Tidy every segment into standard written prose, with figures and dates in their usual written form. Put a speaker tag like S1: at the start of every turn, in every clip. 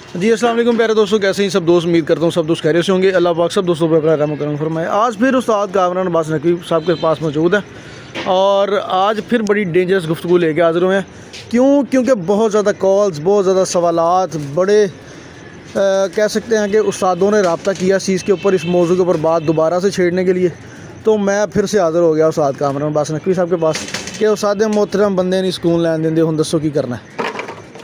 S1: जी अस्सलाम वालेकुम प्यारे दोस्तों, कैसे हैं सब दोस्त। उम्मीद करता हूँ सब दोस्त खैरियत से होंगे। अल्लाह पाक सब दोस्तों पर अपना रहम करम फरमाए। आज फिर उस्ताद कामरान अब्बास नकवी साहब के पास मौजूद है और आज फिर बड़ी डेंजरस गुफ्तगू लेके हाज़िर हुए हैं। क्योंकि बहुत ज़्यादा कॉल्स, बहुत ज़्यादा सवालात, बड़े कह सकते हैं कि उस्तादों ने रब्ता किया इस चीज़ के ऊपर, इस मौजू के ऊपर बात दोबारा से छेड़ने के लिए। तो मैं फिर से हाज़िर हो गया उस्ताद कामरान अब्बास नकवी साहब के पास कि उस्ताद मोहतरम बंदे नहीं सुकून लैन देंदे, हुण दसो की करना है।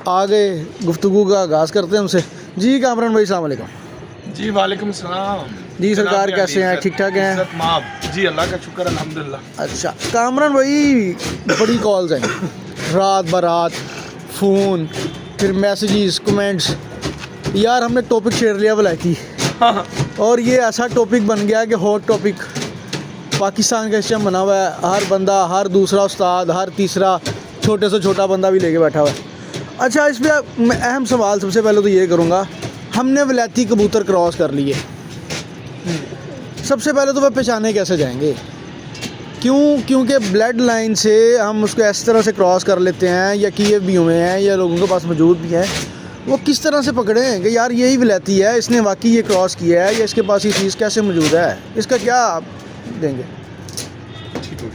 S1: आगे गुफ्तगू का आगाज़ करते हैं उनसे। जी कामरान भाई अस्सलाम वालेकुम।
S2: जी वालेकुम सलाम।
S1: जी सरकार कैसे हैं, ठीक ठाक हैं?
S2: जी अल्लाह का शुक्र अल्हम्दुलिल्लाह।
S1: अच्छा कामरान भाई, बड़ी कॉल्स हैं रात बरात, फ़ोन, फिर मैसेजेस, कमेंट्स। यार हमने टॉपिक छेड़ लिया वलायती और ये ऐसा टॉपिक बन गया कि हॉट टॉपिक पाकिस्तान का इस टाइम बना हुआ है। हर बंदा, हर दूसरा उस्ताद, हर तीसरा छोटे से छोटा बंदा भी लेके बैठा हुआ है। अच्छा, इस पर मैं अहम सवाल सबसे पहले तो ये करूँगा, हमने वलायती कबूतर क्रॉस कर लिए, सबसे पहले तो वह पहचाने कैसे जाएंगे? क्योंकि ब्लड लाइन से हम उसको इस तरह से क्रॉस कर लेते हैं, या किए भी हुए हैं या लोगों के पास मौजूद भी है, वो किस तरह से पकड़ें कि यार यही वलायती है, इसने वाकई ये क्रॉस किया है, या इसके पास ये चीज़ कैसे मौजूद है? इसका क्या आप देंगे?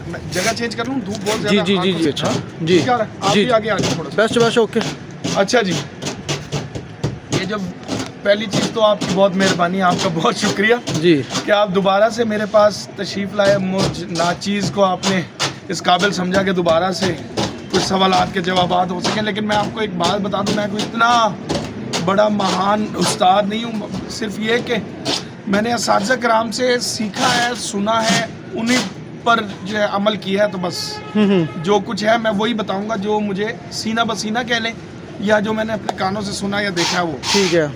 S2: मैं जगह चेंज कर लूँ, धूप बहुत
S1: जी
S2: ज़्यादा।
S1: जी जी जी अच्छा जी
S2: आप
S1: जी
S2: भी आगे आगे थोड़ा सा।
S1: Best okay.
S2: अच्छा जी, ये जो पहली चीज़ तो आपकी बहुत मेहरबानी है, आपका बहुत शुक्रिया
S1: जी
S2: कि आप दोबारा से मेरे पास तशरीफ़ लाए। मुझ नाचीज़ को आपने इस काबिल समझा कि दोबारा से कुछ सवालात के जवाबात हो सकें। लेकिन मैं आपको एक बात बता दूं, मैं कोई इतना बड़ा महान उस्ताद नहीं हूँ। सिर्फ ये कि मैंने असातिज़ा कराम से सीखा है, सुना है, उन्हीं पर जो है अमल किया है। तो बस जो कुछ है मैं वही बताऊंगा जो मुझे सीना बसीना कह लें, या जो मैंने अपने कानों से सुना या देखा है वो।
S1: ठीक है।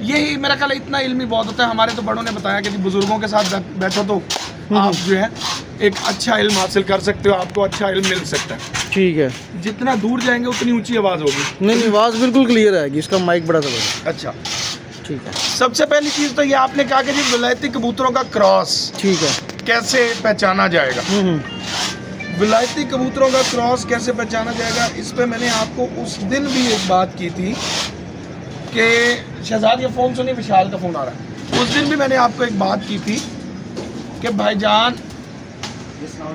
S2: यही मेरा ख्याल है, इतना इल्म ही बहुत होता है। हमारे तो बड़ों ने बताया कि बुजुर्गों के साथ बैठो तो आप जो है एक अच्छा इल्म हासिल कर सकते हो, आपको अच्छा इल्म मिल सकता है।
S1: ठीक है।
S2: जितना दूर जाएंगे उतनी ऊंची आवाज़ होगी।
S1: नहीं आवाज़ बिल्कुल क्लियर आएगी, इसका माइक बड़ा सा।
S2: अच्छा
S1: ठीक है।
S2: सबसे पहली चीज़ तो ये आपने कहा कि जी विलायती कबूतरों का क्रॉस
S1: ठीक है।
S2: कैसे पहचाना जाएगा। विलायती कबूतरों का क्रॉस कैसे पहचाना जाएगा, इस पे मैंने आपको उस दिन भी एक बात की थी कि शहजाद, ये फ़ोन सुनिए, विशाल का फ़ोन आ रहा है। उस दिन भी मैंने आपको एक बात की थी कि भाईजान,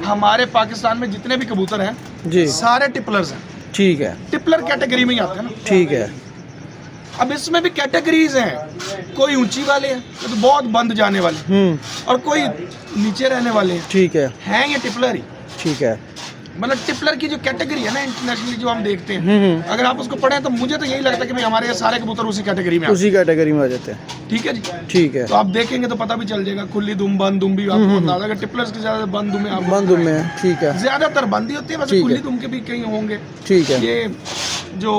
S2: हमारे पाकिस्तान में जितने भी कबूतर हैं
S1: जी
S2: सारे टिपलर्स हैं।
S1: ठीक है।
S2: टिपलर कैटेगरी में ही आते हैं ना।
S1: ठीक है।
S2: अब इसमें भी कैटेगरीज हैं, कोई ऊंची वाले हैं तो बहुत बंद जाने वाले, और कोई नीचे रहने वाले हैं।
S1: ठीक है।
S2: हैं ये टिपलर ही।
S1: ठीक है।
S2: मतलब टिपलर की जो कैटेगरी है ना, इंटरनेशनली जो हम देखते हैं, अगर आप उसको पढ़ें तो मुझे तो यही लगता है कि भाई हमारे ये सारे कबूतर उसी कैटेगरी में
S1: उसी कैटेगरी में आ जाते हैं।
S2: ठीक है जी।
S1: ठीक है।
S2: तो आप देखेंगे तो पता भी चल जाएगा, खुली दुम बंद दुम भी आपको अंदाजा है। टिपलर्स की ज्यादा बंद दुम है,
S1: बंद दुम में। ठीक है।
S2: ज्यादातर बंद ही होती है, वैसे खुली दुम के भी कहीं होंगे।
S1: ठीक है।
S2: ये जो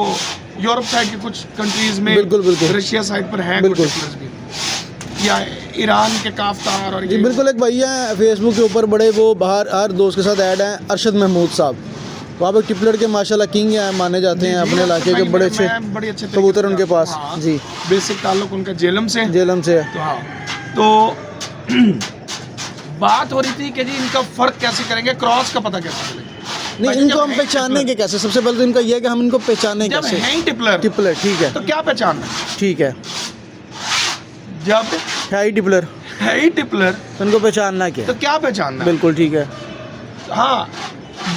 S2: यूरोप साइड के कुछ कंट्रीज में,
S1: बिल्कुल
S2: रशिया साइड पर हैं
S1: बिल्कुल,
S2: या ईरान के काफ्तार और
S1: जी बिल्कुल। एक भैया हैं फेसबुक के ऊपर बड़े, वो बाहर हर दोस्त के साथ ऐड हैं, अरशद महमूद साहब। वहाँ पर टिपलर के माशाल्लाह किंग हैं, माने जाते हैं अपने इलाके के। बड़े अच्छे कबूतर उनके पास।
S2: हाँ,
S1: जी
S2: बेसिक ताल्लुक उनका जेलम से
S1: है।
S2: तो हाँ, तो बात हो रही थी कि जी इनका फ़र्क कैसे करेंगे, क्रॉस का पता कैसे चलेगा।
S1: नहीं, इनको हम पहचानेंगे कैसे? सबसे पहले तो इनका ये है कि हम इनको पहचाने कैसे?
S2: जब है टिपलर।
S1: ठीक है।
S2: तो क्या पहचानना है?
S1: ठीक है।
S2: जब
S1: है ही टिपलर,
S2: है ही टिपलर,
S1: तो इनको पहचानना क्या?
S2: तो क्या पहचानना है?
S1: बिल्कुल ठीक है।
S2: हाँ,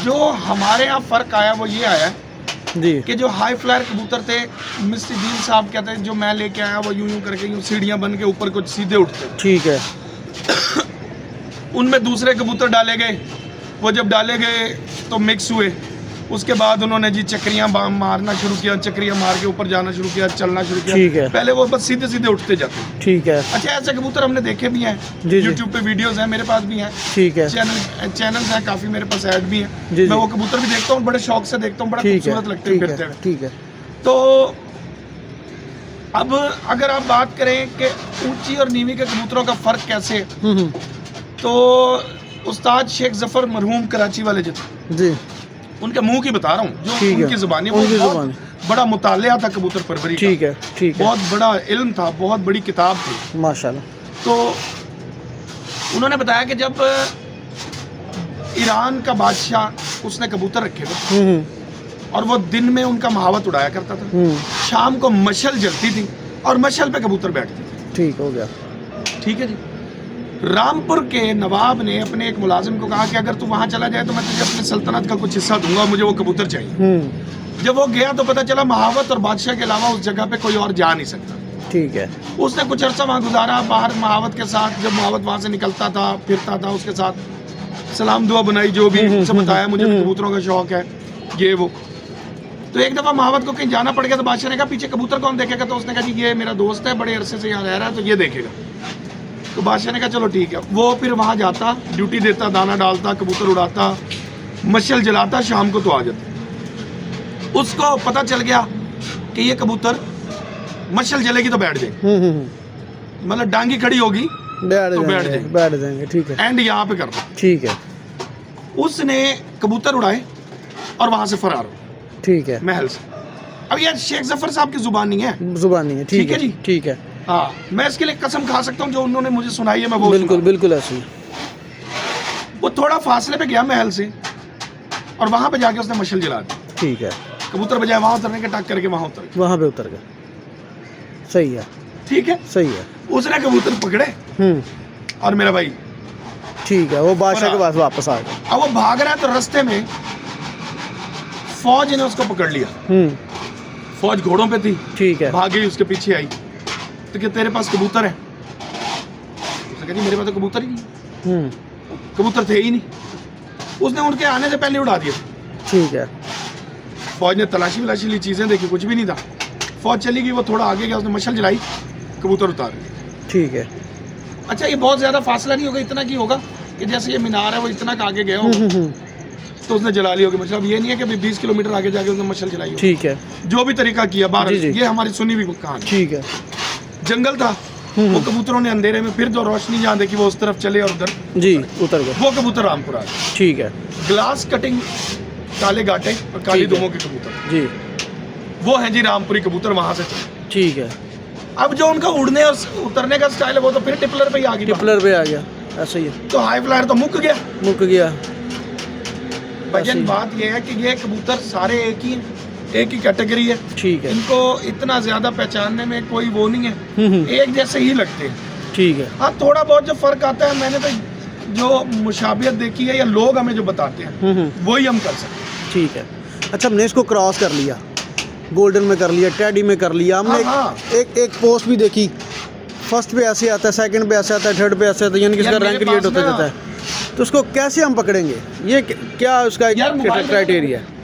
S2: जो हमारे यहाँ फ़र्क आया वो ये आया
S1: जी
S2: कि जो हाई फ्लायर कबूतर थे, मिस्टर दीन साहब कहते हैं, जो मैं लेके आया वो यूं करके यूं सीढ़ियाँ बन के ऊपर कुछ सीधे उठते।
S1: ठीक है।
S2: उनमें दूसरे कबूतर डाले गए, वो जब डाले गए तो मिक्स हुए। उसके बाद उन्होंने जी चक्रियाँ मारना शुरू किया, चक्रियाँ मार के ऊपर जाना शुरू किया, चलना शुरू किया।
S1: ठीक है।
S2: पहले वो बस सीधे सीधे उठते जाते।
S1: ठीक है।
S2: अच्छा, ऐसे कबूतर हमने देखे भी हैं, यूट्यूब पे वीडियोस हैं, मेरे पास भी हैं।
S1: ठीक है।
S2: चैनल्स हैं काफ़ी, मेरे पास ऐड भी हैं।
S1: जी
S2: मैं वो कबूतर भी देखता हूँ, बड़े शौक से देखता हूँ, बड़ा खूबसूरत लगते हैं फिरते हुए।
S1: ठीक है।
S2: तो अब अगर आप बात करें कि ऊंची और नीवी के कबूतरों का फ़र्क कैसे, तो उस्ताद शेख जफर मरहूम कराची वाले जो थे, जी उनके मुंह की बता रहा हूँ, जो उनकी ज़ुबानी, वो बड़ा मुतालिया था कबूतर परवरी का। ठीक है। ठीक है। बहुत बड़ा इल्म था, बहुत बड़ी किताब थी माशाल्लाह। तो उन्होंने बताया कि जब ईरान का बादशाह, उसने कबूतर रखे थे और वो दिन में उनका महावत उड़ाया करता था, शाम को मशल जलती थी और मशल पे कबूतर बैठते थे।
S1: ठीक हो गया।
S2: ठीक है जी। रामपुर के नवाब ने अपने एक मुलाजिम को कहा कि अगर तू वहाँ चला जाए तो मैं तुझे अपने सल्तनत का कुछ हिस्सा दूंगा, मुझे वो कबूतर चाहिए। जब वो गया तो पता चला महावत और बादशाह के अलावा उस जगह पे कोई और जा नहीं सकता।
S1: ठीक है।
S2: उसने कुछ अर्सा वहाँ गुजारा बाहर महावत के साथ। जब महावत वहाँ से निकलता था फिरता था, उसके साथ सलाम दुआ बनाई, जो भी उसे बताया मुझे तो कबूतरों का शौक है ये वो। तो एक दफ़ा महावत को कहीं जाना पड़ गया तो बादशाह ने कहा पीछे कबूतर कौन देखेगा? तो उसने कहा जी ये मेरा दोस्त है, बड़े अरसे से यहाँ रह रहा है, तो ये देखेगा। तो बादशाह ने कहा चलो ठीक है। वो फिर वहाँ जाता, ड्यूटी देता, दाना डालता, कबूतर उड़ाता, मशल जलाता, शाम को तो आ जाता। उसको पता चल गया कि ये कबूतर मशल जलेगी तो बैठ जाए, मतलब डांगी खड़ी होगी तो
S1: बैठ जाएंगे। ठीक है।
S2: एंड यहाँ पे कर दो।
S1: ठीक है।
S2: उसने कबूतर उड़ाए और वहाँ से फरार हो।
S1: ठीक है।
S2: महल से। अब यार शेख जफर साहब की जुबान नहीं है,
S1: जुबान नहीं है। ठीक है
S2: जी।
S1: ठीक है।
S2: हाँ, मैं इसके लिए कसम खा सकता हूँ जो उन्होंने मुझे सुनाई है मैं वो
S1: बिल्कुल बिल्कुल ऐसे ही।
S2: वो थोड़ा फासले पे गया महल से और वहां पे जाके उसने मशल जला दी।
S1: ठीक है।
S2: कबूतर बजाय वहां उतरने के टक करके वहां उतर गया।
S1: वहां पे उतर गया। सही है।
S2: ठीक है।
S1: सही है।
S2: उसने कबूतर पकड़े और मेरा भाई
S1: ठीक है वो बादशाह के पास वापस आ गया।
S2: अब वो भाग रहा है तो रास्ते में फौज ने उसको पकड़ लिया। फौज घोड़ों पे थी। ठीक है। भाग गई, उसके पीछे आई तो क्या तेरे पास कबूतर है? उसने कहा जी मेरे पास तो कबूतर ही नहीं। कबूतर थे ही नहीं। उसने उनके आने से पहले उड़ा दिया। ठीक है। फौज ने तलाशी वलाशी ली, चीजें देखी, कुछ भी नहीं था। फौज चली गई, वो थोड़ा आगे गया, उसने मशल जलाई, कबूतर उतार लिया। ठीक है। अच्छा ये बहुत ज्यादा फासला नहीं होगा, इतना की होगा कि जैसे ये मीनार है वो इतना आगे गया होगा तो उसने जला ली होगी। मतलब ये नहीं है कि 20 किलोमीटर आगे जाके उसने मशल जलाई। ठीक है। जो भी तरीका किया बाहर, ये हमारी सुनी हुई कहानी। ठीक है। जंगल था, वो कबूतरों ने अंधेरे में फिर तो रोशनी जहाँ देखी वो उस तरफ चले और उधर जी उतर गए। वो कबूतर रामपुर आ गए। ठीक है। ग्लास कटिंग, काले गाटे और काली दुमों के कबूतर जी, वो है जी रामपुरी कबूतर, वहां से। ठीक है। अब जो उनका उड़ने और उतरने का स्टाइल है वो तो फिर टिपलर पे ही आ गया। टिपलर पे आ गया, ऐसे ही। तो हाई फ्लायर तो मुक गया। भजन बात ये है कि ये कबूतर सारे एक ही कैटेगरी है। ठीक है। इनको इतना ज्यादा पहचानने में कोई वो नहीं है, एक जैसे ही लगते हैं। ठीक है। हाँ थोड़ा बहुत जो फर्क आता है, मैंने तो जो मुशाबियत देखी है या लोग हमें जो बताते हैं वही हम कर सकते हैं। ठीक है। अच्छा हमने इसको क्रॉस कर लिया, गोल्डन में कर लिया, टेडी में कर लिया हमने। हाँ। एक पोस्ट भी देखी, फर्स्ट पे ऐसे आता है, सेकंड पे ऐसे आता है, थर्ड पे ऐसे आता है, यानी कि इसका रैंक क्रिएट होता जाता है। तो उसको कैसे हम पकड़ेंगे? ये क्या उसका क्राइटेरिया है?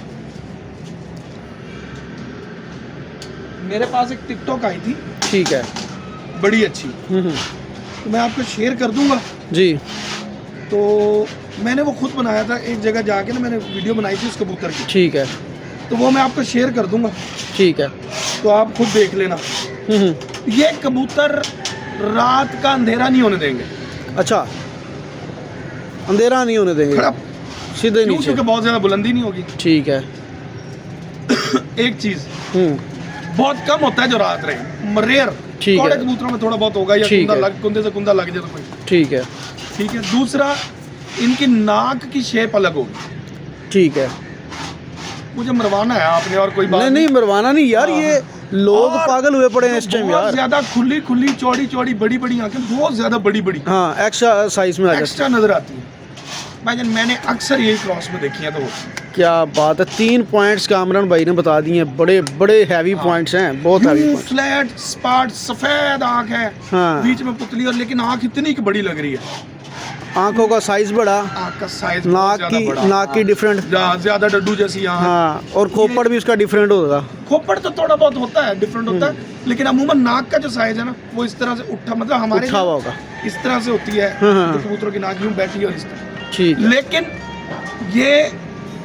S2: मेरे पास एक टिकटॉक आई थी। ठीक है। बड़ी अच्छी, तो मैं आपको शेयर कर दूंगा जी। तो मैंने वो खुद बनाया था, एक जगह जाके ना मैंने वीडियो बनाई थी उस कबूतर की। ठीक है। तो वो मैं आपको शेयर कर दूंगा। ठीक है। तो आप खुद देख लेना। ये कबूतर रात का अंधेरा नहीं होने देंगे। अच्छा, अंधेरा नहीं होने देंगे, सीधे नीचे, क्योंकि बहुत ज्यादा बुलंदी नहीं होगी। ठीक है। एक चीज बहुत कम होता है जो रात रहे, रेयर। ठीक है। कबूतरों में थोड़ा बहुत होगा, या कुंदे से कुंदा लग जाए तो कोई। ठीक है। ठीक है। दूसरा, इनकी नाक की शेप अलग होगी। ठीक है। मुझे मरवाना है आपने और कोई बात नहीं मरवाना नहीं यार। ये लोग पागल हुए पड़े हैं इस टाइम यार। ज्यादा खुली चौड़ी बड़ी आंखें, बहुत ज्यादा बड़ी। हाँ, एक्स्ट्रा साइज में एक्स्ट्रा नजर आती है भाईजान। मैंने अक्सर यही क्रॉस में देखी है। तो क्या बात है, 3 पॉइंट्स कामरान भाई ने बता दिए हैं, बड़े हैवी पॉइंट्स हैं, बहुत हैवी पॉइंट्स। फ्लैट स्पॉट, सफेद आंख है। हाँ। बीच में पुतली, और लेकिन आंख इतनी की बड़ी लग रही है। आंखों का साइज बड़ा, आंख का साइज, नाक की डिफरेंट, ज्यादा डड्डू जैसी आंख। हाँ। और खोपड़ भी उसका डिफरेंट होगा। खोपड़ तो थोड़ा बहुत होता है, डिफरेंट होता है, लेकिन अमूमन नाक का जो साइज है ना वो इस तरह से उठा, मतलब हमारे उठा हुआ होगा, इस तरह से होती है। कबूतरों की नाक यूं बैठी और इस तरह। ठीक। लेकिन ये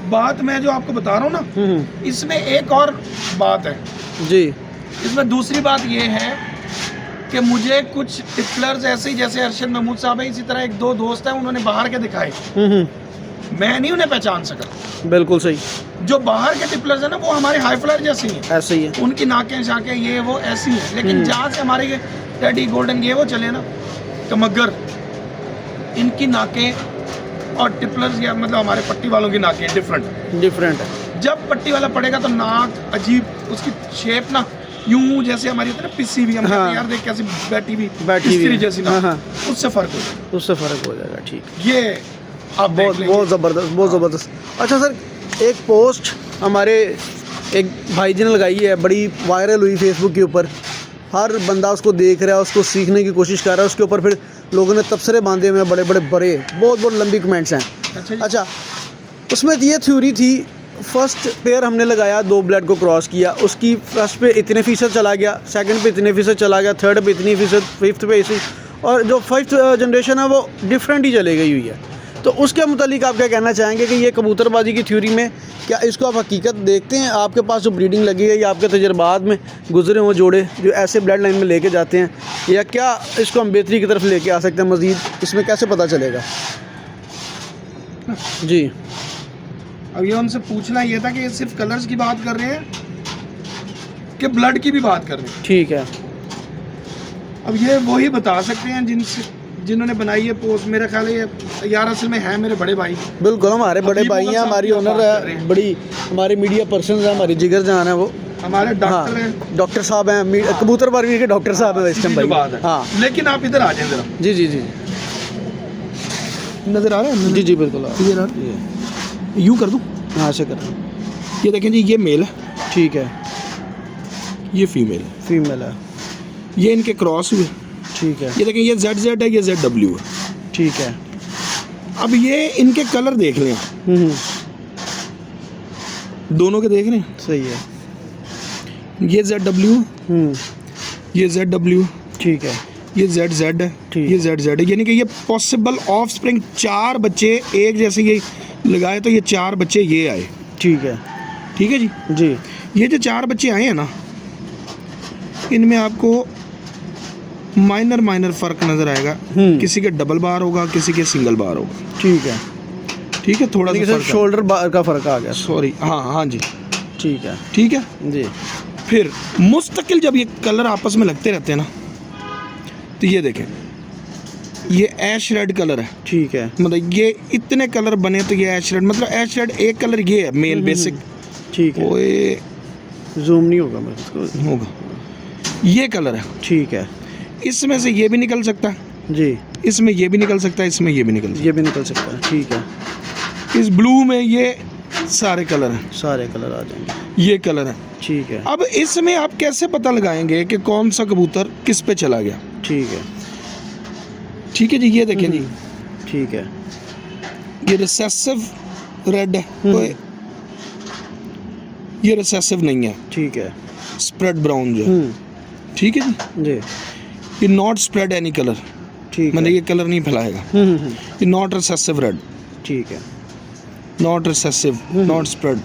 S2: बात मैं जो आपको बता रहा हूँ ना, इसमें एक और बात है जी। इसमें दूसरी बात ये है कि मुझे कुछ टिपलर्स ऐसे ही, जैसे अरशद महमूद साहब है, इसी तरह 1-2 दोस्त हैं, उन्होंने बाहर के दिखाए, मैं नहीं उन्हें पहचान सका। बिल्कुल सही। जो बाहर के टिपलर्स हैं ना वो हमारे हाई फ्लायर जैसे ही हैं, ऐसे ही है। उनकी नाकें शाकें ये वो ऐसी हैं, लेकिन जहाँ से हमारे ये टेडी, गोल्डन ये वो चले ना, कमगर, इनकी नाकें और टिपलर्स या मतलब हमारे पट्टी वालों की नाकें डिफरेंट है। जब पट्टी वाला पड़ेगा तो नाक अजीब, उसकी शेप ना यूं जैसे हमारी होती है ना पिसी हुई, हम कहते हैं यार देख कैसी बैठी हुई इस्त्री जैसी ना,
S1: हाँ।
S2: उससे फ़र्क हो जाएगा।
S1: उससे फ़र्क हो जाएगा। ठीक,
S2: ये आप
S1: बहुत बहुत ज़बरदस्त, बहुत ज़बरदस्त। अच्छा सर, एक पोस्ट हमारे एक भाई जी ने लगाई है, बड़ी वायरल हुई फेसबुक के ऊपर, हर बंदा उसको देख रहा है, उसको सीखने की कोशिश कर रहा है, उसके ऊपर फिर लोगों ने तबसरे बांधे हुए हैं, बड़े बड़े बड़े बहुत बहुत लंबी कमेंट्स हैं। अच्छा, उसमें ये थ्योरी थी, फर्स्ट पेयर हमने लगाया, 2 ब्लड को क्रॉस किया, उसकी फर्स्ट पे इतने फ़ीसद चला गया, सेकंड पे इतने फ़ीसद चला गया, थर्ड पे इतनी फ़ीसद, फिफ्थ पे इसी, और जो 5th जनरेशन है वो डिफरेंट ही चले गई हुई है। तो उसके मुतालिक आप क्या कहना चाहेंगे कि ये कबूतरबाजी की थ्योरी में क्या इसको आप हकीकत देखते हैं? आपके पास जो ब्रीडिंग लगी है या आपके तजर्बात में गुजरे हुए जोड़े जो ऐसे ब्लड लाइन में लेके जाते हैं, या क्या इसको हम बेहतरी की तरफ लेके आ सकते हैं मज़ीद? इसमें कैसे पता चलेगा? जी,
S2: अब ये उनसे पूछना ये था कि ये सिर्फ कलर्स की बात कर रहे हैं कि ब्लड की भी बात कर रहे हैं।
S1: ठीक है।
S2: अब ये वही बता सकते हैं जिन्होंने बनाई है पोस्ट। मेरा ख्याल है ये यार असल में है मेरे बड़े भाई।
S1: बिल्कुल, हमारे बड़े भाई हैं, हमारी ओनर है, बड़ी हमारे मीडिया पर्सन है, हमारी जिगर जान है वो,
S2: हमारे डॉक्टर हैं,
S1: डॉक्टर साहब हैं, कबूतर परवीर के डॉक्टर साहब हैं इस टाइम भाई। हाँ,
S2: लेकिन आप इधर आ जाए जरा।
S1: जी जी जी,
S2: नजर आ रहा है?
S1: जी जी बिल्कुल,
S2: यूं कर दूं?
S1: हाँ से कर।
S2: ये देखें जी, ये मेल है,
S1: ठीक है,
S2: ये फीमेल है,
S1: फीमेल है,
S2: ये इनके क्रॉस हुए।
S1: ठीक है,
S2: ये देखें, ये ZZ है, ये ZW है।
S1: ठीक है।
S2: अब ये इनके कलर देख लें, दोनों के देख रहे हैं,
S1: सही है।
S2: ये ZW, ये ZW,
S1: ठीक है,
S2: ये ZZ है,
S1: ठीक।
S2: ये ZZ है, यानी कि ये पॉसिबल ऑफ स्प्रिंग 4 बच्चे एक जैसे ये लगाए तो ये 4 बच्चे ये आए।
S1: ठीक है,
S2: ठीक है जी।
S1: जी,
S2: ये जो 4 बच्चे आए हैं ना, इनमें आपको माइनर फ़र्क नज़र आएगा। किसी के डबल बार होगा, किसी के सिंगल बार होगा।
S1: ठीक है,
S2: ठीक है, थोड़ा सा फर्क
S1: शोल्डर बार का फ़र्क आ गया।
S2: सॉरी, हाँ जी,
S1: ठीक है,
S2: ठीक है
S1: जी।
S2: फिर मुस्तकिल जब ये कलर आपस में लगते रहते हैं ना, तो ये देखें, ये ऐश रेड कलर है।
S1: ठीक है,
S2: मतलब ये इतने कलर बने तो ये ऐश रेड, मतलब ऐश रेड एक कलर ये है मेल बेसिक।
S1: ठीक है,
S2: ओए
S1: जूम नहीं होगा मेरे को,
S2: होगा, ये कलर है।
S1: ठीक है,
S2: इसमें से ये भी निकल सकता है,
S1: जी,
S2: इसमें ये भी निकल सकता है, इसमें ये भी निकल सकता
S1: ये भी निकल सकता है। ठीक है,
S2: है। इस ब्लू में ये सारे कलर हैं,
S1: सारे कलर आ जाएंगे।
S2: ये कलर है।
S1: ठीक है,
S2: अब इसमें आप कैसे पता लगाएंगे कि कौन सा कबूतर किस पे चला गया?
S1: ठीक है,
S2: ठीक है जी, ये देखें जी,
S1: ठीक है,
S2: ये रिसेसिव रेड है, तो ये रिसेसिव नहीं है,
S1: ठीक है,
S2: स्प्रेड ब्राउन जो है। ठीक है जी,
S1: जी,
S2: ये नॉट स्प्रेड एनी कलर,
S1: ठीक
S2: मैंने
S1: है,
S2: ये कलर नहीं फैलाएगा। ये नॉट रिसेसिव रेड,
S1: ठीक है,
S2: not recessive, not spread,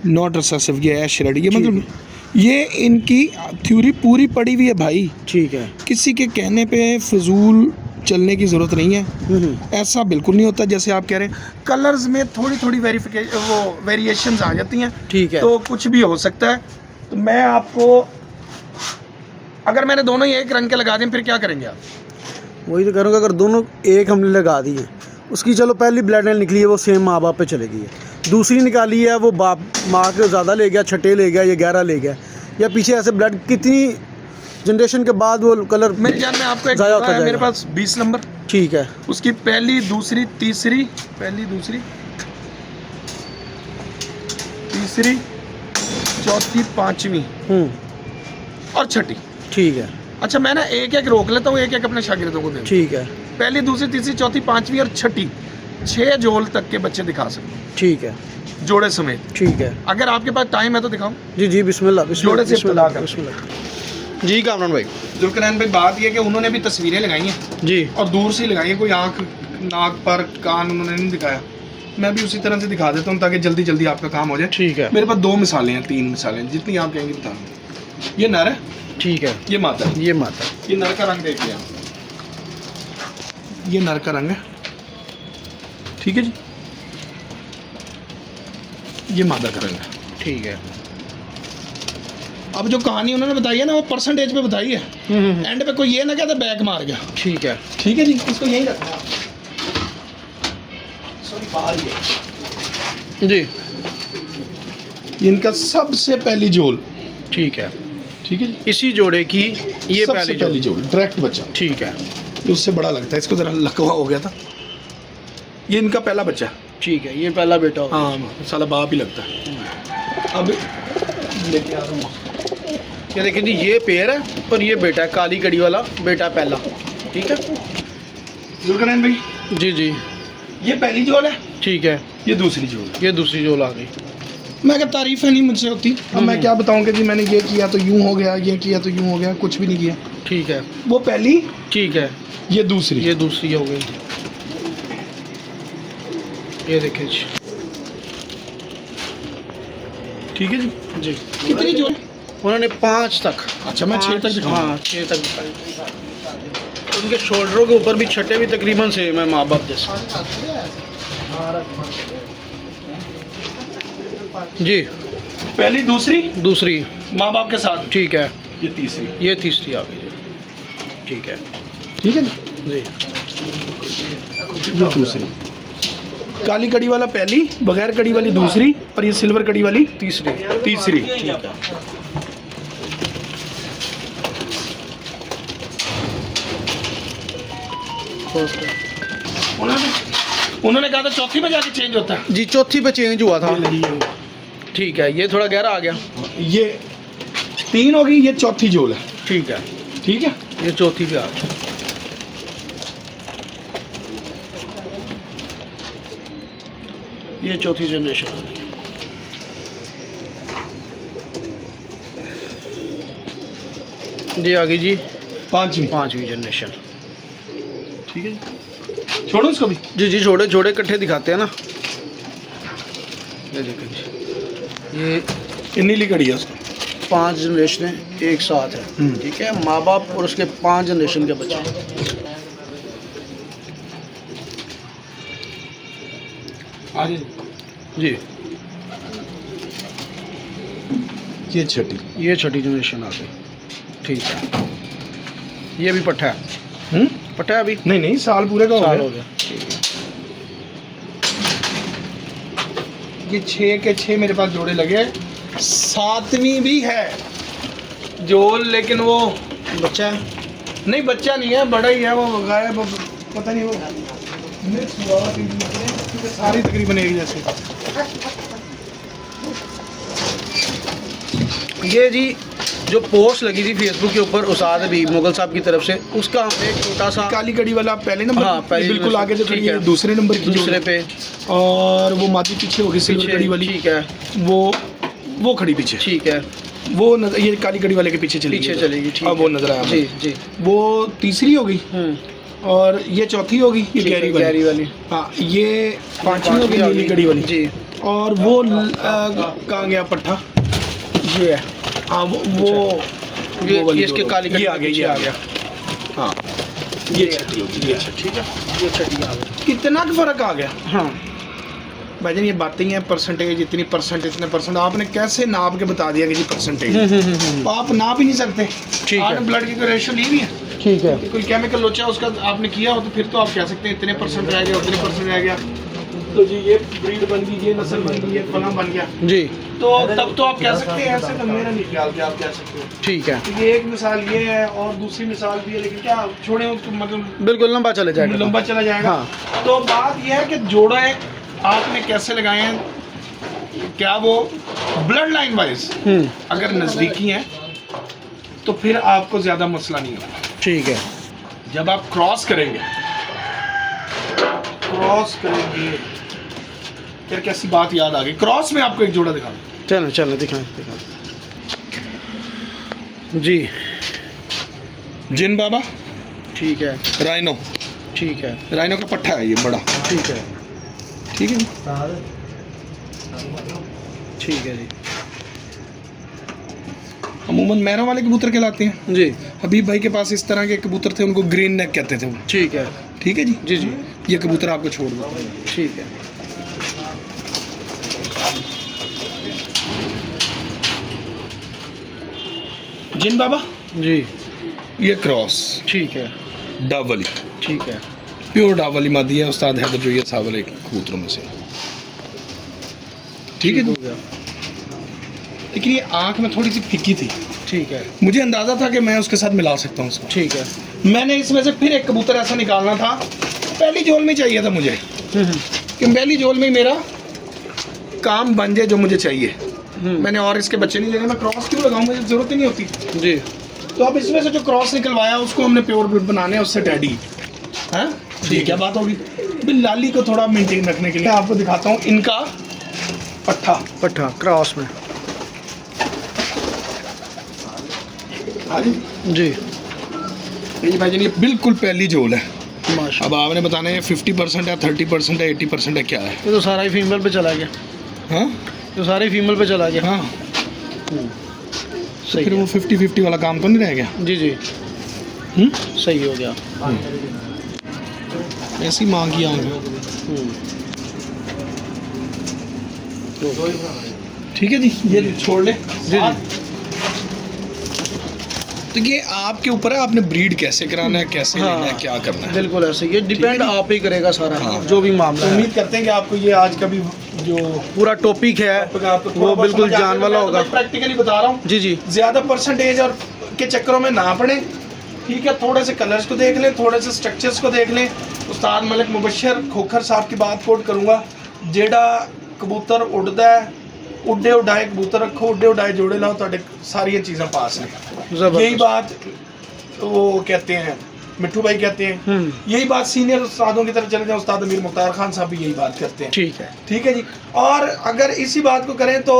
S2: not recessive, ये ऐश रेड। ये मतलब ये इनकी थ्योरी पूरी पड़ी हुई है भाई।
S1: ठीक है,
S2: किसी के कहने पे फजूल चलने की ज़रूरत नहीं है। ऐसा बिल्कुल नहीं होता जैसे आप कह रहे हैं। कलर्स में थोड़ी थोड़ी वेरिएशंस आ जाती हैं,
S1: ठीक है,
S2: तो कुछ भी हो सकता है। तो मैं आपको, अगर मैंने दोनों ही एक रंग के लगा दें फिर क्या करेंगे आप?
S1: वही तो करूँगा, अगर दोनों एक हमने लगा दी है, उसकी चलो पहली ब्लड लाइन निकली है वो सेम माँ बाप पे चले गई है, दूसरी निकाली है वो बाप माँ के ज़्यादा ले गया, छठे ले गया, ये 11 ले गया, या पीछे ऐसे ब्लड कितनी जनरेशन के बाद वो कलर
S2: मेरे जान में आपको एक
S1: ज़ाया होता
S2: है, मेरे
S1: जाएगा।
S2: पास 20 नंबर,
S1: ठीक है,
S2: उसकी पहली दूसरी तीसरी, पहली दूसरी तीसरी चौथी पांचवी और छठी।
S1: ठीक है,
S2: अच्छा, मैं ना एक एक रोक लेता हूँ, एक एक अपने शागिर्दों को दे।
S1: ठीक है,
S2: पहली दूसरी तीसरी चौथी पांचवी और छठी 6 जोल तक के बच्चे दिखा सकते हैं,
S1: ठीक है,
S2: जोड़े समेत।
S1: ठीक है,
S2: अगर आपके पास टाइम है तो दिखाऊं?
S1: जी जी, बिस्मिल्लाह,
S2: जोड़े से
S1: बिस्मिल्लाह,
S2: इब्तिदा
S1: बिस्मिल्लाह। जी कामरान भाई,
S2: जुल्करनैन भाई, बात यह कि उन्होंने भी तस्वीरें लगाई हैं
S1: जी,
S2: और दूर से ही लगाई है, कोई आँख नाक पर कान उन्होंने नहीं दिखाया। मैं भी उसी तरह से दिखा देता हूँ ताकि जल्दी जल्दी आपका काम हो जाए।
S1: ठीक है,
S2: मेरे पास 2 मिसालें हैं, 3 मिसालें हैं, जितनी आप कहेंगे बता दूँ। ये नर है,
S1: ठीक है,
S2: ये मादा है।
S1: ये माता,
S2: ये नर का रंग देखिए आप, ये नर का रंग है। ठीक है जी, ये मादा का रंग है।
S1: ठीक है।
S2: अब जो कहानी उन्होंने बताई है ना, वो परसेंटेज पे बताई है, एंड पे कोई ये ना कहता बैक मार गया।
S1: ठीक है,
S2: ठीक है जी, इसको यहीं रखना है। सॉरी, बाहर ही है।
S1: जी,
S2: इनका सबसे पहली जोल
S1: ठीक है।
S2: ठीक है जी,
S1: इसी जोड़े की ये
S2: सबसे
S1: पहली
S2: पहली
S1: जोड़ी।
S2: जोड़ी डायरेक्ट बच्चा,
S1: ठीक है।
S2: ये उससे बड़ा लगता है, इसको जरा लकवा हो गया था। ये इनका पहला बच्चा है।
S1: ठीक है, ये पहला बेटा होगा।
S2: हाँ, साला बाप ही लगता है। अब लेके आ रहा हूँ।
S1: ये देखिए जी, ये पेयर है और ये बेटा है, काली कड़ी वाला बेटा पहला। ठीक है
S2: जुल्करनैन भाई,
S1: जी जी,
S2: ये पहली जोल है,
S1: ठीक है।
S2: ये दूसरी जोल है।
S1: ये दूसरी जोल आ गई।
S2: मैं क्या तारीफ़ें नहीं मुझसे होती, अब मैं क्या बताऊँ कि जी मैंने ये किया तो यूँ हो गया, ये किया तो यूँ हो गया, कुछ भी नहीं किया।
S1: ठीक है,
S2: वो पहली,
S1: ठीक है।
S2: ये दूसरी।
S1: ये दूसरी हो गई। ये देखिए जी,
S2: ठीक है जी।
S1: जी।
S2: कितनी जोल?
S1: उन्होंने 5 तक।
S2: अच्छा, मैं 6 तक दिखाऊंगा।
S1: हाँ, 6 तक दिखाई। उनके शोल्डरों के ऊपर भी छठे भी तकरीबन सेम है, माँ बाप जैसे। जी,
S2: पहली, दूसरी,
S1: दूसरी
S2: माँ बाप के साथ।
S1: ठीक है।
S2: ये तीसरी।
S1: ये तीसरी आ गई। ठीक है
S2: ठीक है
S1: जी।
S2: ये दूसरी। काली कड़ी वाला पहली, बगैर कड़ी वाली दूसरी, और ये सिल्वर कड़ी वाली
S1: तीसरी।
S2: तीसरी।
S1: ठीक है।
S2: उन्होंने कहा था चौथी में जाके चेंज होता है।
S1: जी, चौथी पे चेंज हुआ था। ठीक है, ये थोड़ा गहरा आ गया।
S2: ये 3 होगी, ये चौथी जोल है।
S1: ठीक है,
S2: ठीक है,
S1: ये चौथी पे आ गया। ये चौथी जनरेशन आ गई। ये आ गई जी
S2: पांचवी।
S1: 5वीं जनरेशन।
S2: ठीक है जी, छोड़ो इसको भी।
S1: जी जी, जोड़े जोड़े इकट्ठे दिखाते हैं ना। ये देखिए जी, ये
S2: ये नीली कड़ी है उसको।
S1: 5 जनरेशन एक साथ है। ठीक है, माँ बाप और उसके 5 जनरेशन के बच्चे।
S2: आगे
S1: जी,
S2: ये छठी।
S1: ये छठी जनरेशन आ गई। ठीक है, ये भी पट्ठा है। पट्ठा है अभी,
S2: नहीं नहीं, साल पूरे का
S1: साल
S2: हो
S1: हो
S2: गया।
S1: गया।
S2: ये 6 के 6 मेरे पास जोड़े लगे। 7वीं भी है जोल, लेकिन वो
S1: बच्चा है।
S2: नहीं, बच्चा नहीं है, बड़ा ही है। वो गायब, पता नहीं, वो मिक्स हुआ हुआ क्योंकि सारी तकरीबन एक जैसे।
S1: ये जी जो पोस्ट लगी थी फेसबुक के ऊपर उस्ताद हबीब मुगल साहब की तरफ से, उसका हमने एक छोटा सा।
S2: काली कड़ी वाला पहले नंबर।
S1: हाँ, पहले
S2: बिल्कुल
S1: नंबर,
S2: आगे जो
S1: ठीक
S2: कड़ी है
S1: है।
S2: दूसरे नंबर की
S1: दूसरे
S2: जोड़।
S1: पे
S2: और वो मादी पीछे होगी, सिल्वर कड़ी वाली।
S1: ठीक है,
S2: वो खड़ी पीछे।
S1: ठीक है।
S2: वो ये काली कड़ी वाले के पीछे चलेगी।
S1: पीछे चलेगी, ठीक
S2: अब वो नजर आया
S1: जी
S2: मुझे।
S1: जी।
S2: वो तीसरी होगी और ये चौथी होगी, ये
S1: ठीक है,
S2: गहरी
S1: गहरी वाली।
S2: हाँ, ये 5वीं होगी, नीली कड़ी वाली
S1: जी।
S2: और वो कहाँ गया पट्ठा?
S1: ये है।
S2: हाँ,
S1: ये
S2: वाली
S1: इसके
S2: जोड़।
S1: काली
S2: ये आ गया, ये आ
S1: गया।
S2: हाँ, ये छठी होगी, ये छठी।
S1: ठीक है, ये छठी आ गई।
S2: कितना फर्क आ गया
S1: हाँ
S2: भाईजान। ये बातें ही हैं, परसेंटेज इतनी परसेंट, इतने परसेंट। आपने कैसे नाप के बता दिया कि जी परसेंटेज? तो आप नाप ही नहीं सकते।
S1: ठीक है।
S2: ब्लड की कोई रेशो ली भी है,
S1: ठीक है।
S2: कोई केमिकल लोचा उसका आपने किया हो तो फिर तो आप कह सकते हैं इतने परसेंट रह गया, उतने परसेंट रह गया। तो जी ये ब्रीड बन गई, ये नस्ल बन गई, ये फला बन गया,
S1: जी
S2: तो तब तो आप कह सकते हैं। ऐसे तो मेरा नहीं ख्याल कि आप कह सकते हो।
S1: ठीक है,
S2: तो ये एक मिसाल ये है और दूसरी मिसाल भी है, लेकिन क्या छोड़े उसको, मतलब
S1: बिल्कुल लंबा चले जाएगा।
S2: लंबा चला जाएगा।
S1: हाँ।
S2: तो बात यह है कि जोड़ा आपने कैसे लगाए हैं, क्या वो ब्लड लाइन वाइज अगर नज़दीकी हैं तो फिर आपको ज़्यादा मसला नहीं होगा।
S1: ठीक है।
S2: जब आप क्रॉस करेंगे फिर कैसी बात याद आ गई। क्रॉस में आपको एक जोड़ा दिखा दूं।
S1: चलो चलो दिखाएं जी।
S2: जिन बाबा,
S1: ठीक है,
S2: राइनो।
S1: ठीक है,
S2: राइनो का पट्ठा है ये बड़ा।
S1: ठीक है,
S2: ठीक है जी।
S1: ठीक है जी।
S2: अमूमन मैरों वाले कबूतर कहलाते हैं।
S1: जी,
S2: हबीब भाई के पास इस तरह के कबूतर थे, उनको ग्रीन नेक कहते थे वो।
S1: ठीक है।
S2: ठीक है जी।
S1: जी जी,
S2: ये कबूतर आपको छोड़ दो।
S1: ठीक है।
S2: जिन बाबा,
S1: जी,
S2: ये क्रॉस
S1: ठीक है,
S2: डावली,
S1: ठीक है।
S2: प्योर डावली मादी है, उस्ताद हैदर जोइया साहब वाले कबूतरों में से। ठीक है
S1: हो
S2: जी।
S1: गया।
S2: लेकिन ये आँख में थोड़ी सी फीकी थी।
S1: ठीक है,
S2: मुझे अंदाज़ा था कि मैं उसके साथ मिला सकता हूँ उसको।
S1: ठीक है।
S2: मैंने इसमें से फिर एक कबूतर ऐसा निकालना था, पहली जोल में चाहिए था मुझे, कि पहली जोल में ही मेरा काम बन जाए जो मुझे चाहिए। मैंने और इसके बच्चे नहीं लेने, मैं क्रॉस क्यों लगाऊं, मुझे ज़रूरत ही नहीं होती
S1: जी।
S2: तो अब इसमें से जो क्रॉस निकलवाया उसको हमने प्योर ब्रीड बनाने, उससे टैडी है। ठीक, क्या बात होगी। बिल लाली को थोड़ा मेंटेन रखने के लिए आपको दिखाता हूँ इनका पट्ठा
S1: क्रॉस में।
S2: हाँ जी
S1: जी,
S2: ये भाई ये बिल्कुल पहली जोल है।
S1: माशा।
S2: अब आपने बताना है 50% है, 30% है, 80% है, क्या है।
S1: ये तो सारा ही फीमेल पे चला गया।
S2: हाँ,
S1: तो सारे फीमेल पे चला गया।
S2: हाँ,
S1: सही
S2: फिर
S1: है।
S2: वो 50-50 वाला काम तो नहीं रह गया।
S1: जी जी, सही हो गया।
S2: ऐसी माँ की आँख है। ठीक है जी, ये छोड़ ले
S1: जी।
S2: तो ये आपके ऊपर है, आपने ब्रीड कैसे कराना है, कैसे
S1: हाँ,
S2: लेना है, क्या करना है।
S1: बिल्कुल ऐसे, ये डिपेंड आप ही करेगा सारा,
S2: हाँ।
S1: जो भी मामला है।
S2: उम्मीद करते हैं कि आपको ये आज का भी जो
S1: पूरा टॉपिक है वो बिल्कुल जान वाला होगा।
S2: प्रैक्टिकली बता रहा हूँ
S1: जी जी,
S2: ज़्यादा परसेंटेज और के चक्करों में ना पड़े। ठीक है, थोड़े से कलर्स को देख लें, थोड़े से स्ट्रक्चर्स को देख लें। उस्ताद मलिक मुबशर खोखर साहब की बात कोट करूँगा, जेड़ा कबूतर उड़दा है उड्डे उडाए कबूतर रखो, उड्डे उडाए जोड़े लाओ, तो सारी चीज़ें पास हैं। यही बात वो कहते हैं, मिट्ठू भाई कहते हैं। यही बात सीनियर उस्तादों की तरफ चले जाए, उस्ताद अमीर मुख्तार खान साहब भी यही बात करते हैं। ठीक है जी। और अगर इसी बात को करें तो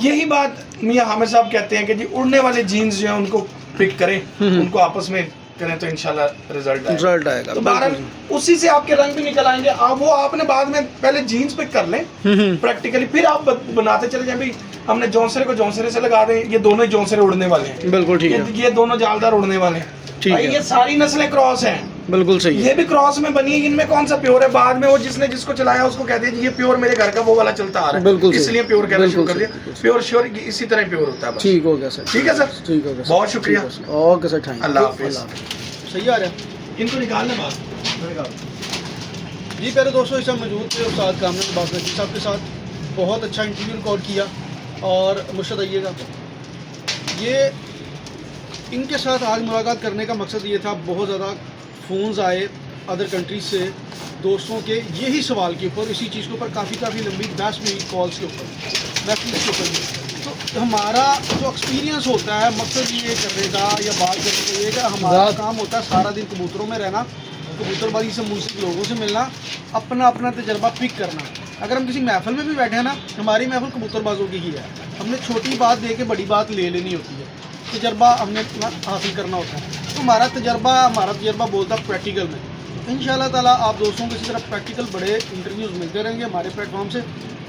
S2: यही बात मियां हामिद साहब कहते हैं कि जी उड़ने वाले जीन्स जो हैं उनको पिक करें, उनको आपस में करें तो इंशाल्लाह रिजल्ट आएगा। तो बहरहाल उसी से आपके रंग भी निकल आएंगे। आप वो आपने बाद में पहले जीन्स पिक कर लें प्रैक्टिकली, फिर आप बनाते चले जाएं। भाई हमने जौनसरे को जौनसरे से लगा दें, ये दोनों ही जौनसरे उड़ने वाले हैं।
S1: बिल्कुल ठीक है।
S2: ये दोनों जालदार उड़ने वाले हैं। भाई ये सारी नस्लें क्रॉस हैं।
S1: बिल्कुल सही है।
S2: ये भी क्रॉस में बनी है, इनमें कौन सा प्योर है। बाद में वो जिसने जिसको चलाया उसको कह दिया ये प्योर मेरे घर का वो वाला चलता आ रहा है,
S1: बिल्कुल
S2: इसलिए प्योर कहना शुरू कर दिया। प्योर श्योर इसी तरह प्योर होता है।
S1: ठीक हो गया सर।
S2: ठीक है सर,
S1: ठीक हो गया।
S2: बहुत शुक्रिया।
S1: Okay sir, thank you.
S2: Allah हाफिज़।
S1: सही आ रहा है,
S2: इनको निकालने बाद
S1: जी। प्यारे दोस्तों, इस समय मौजूद थे उस्ताद कामरान बासमती साहब के साथ। बहुत अच्छा इंटरव्यू रिकॉर्ड किया और मुर्शद आइएगा। ये इनके साथ आज मुलाकात करने का मकसद ये था, बहुत ज़्यादा फ़ोन्स आए अदर कंट्रीज से दोस्तों के यही सवाल के ऊपर, इसी चीज़ के ऊपर काफ़ी लंबी बहस हुई कॉल्स के ऊपर, मैसेज के ऊपर। तो हमारा जो एक्सपीरियंस होता है, मकसद ये करने का या बात करने का ये कि हमारा काम होता है सारा दिन कबूतरों में रहना, कबूतरबाजी से मुंसिफ लोगों से मिलना, अपना तजर्बा पिक करना। अगर हम किसी महफिल में भी बैठे हैं ना, हमारी महफिल कबूतरबाजों की ही है। हमने छोटी बात दे के बड़ी बात ले लेनी होती है, तजर्बा हमने हासिल करना होता है। तो हमारा तजर्बा बोलता है प्रैक्टिकल में। इंशाल्लाह ताला आप दोस्तों को इसी तरह प्रैक्टिकल बड़े इंटरव्यूज़ मिलते रहेंगे हमारे प्लेटफॉर्म से।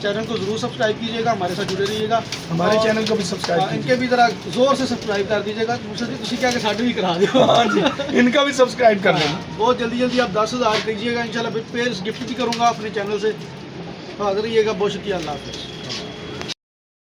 S1: चैनल को ज़रूर सब्सक्राइब कीजिएगा, हमारे साथ जुड़े रहिएगा।
S2: हमारे चैनल को भी सब्सक्राइब
S1: इनके भी ज़रा ज़ोर से सब्सक्राइब कर दीजिएगा। मुझसे तुसी क्या कि साढ़े भी करा दो।
S2: हाँ जी, इनका भी सब्सक्राइब कर लेना।
S1: बहुत जल्दी आप 10,000 कीजिएगा इंशाल्लाह। फिर पेयर्स गिफ्ट भी करूँगा अपने चैनल से। हाज़िर रहिएगा। बहुत शुक्रिया। अल्लाह हाफ़िज़।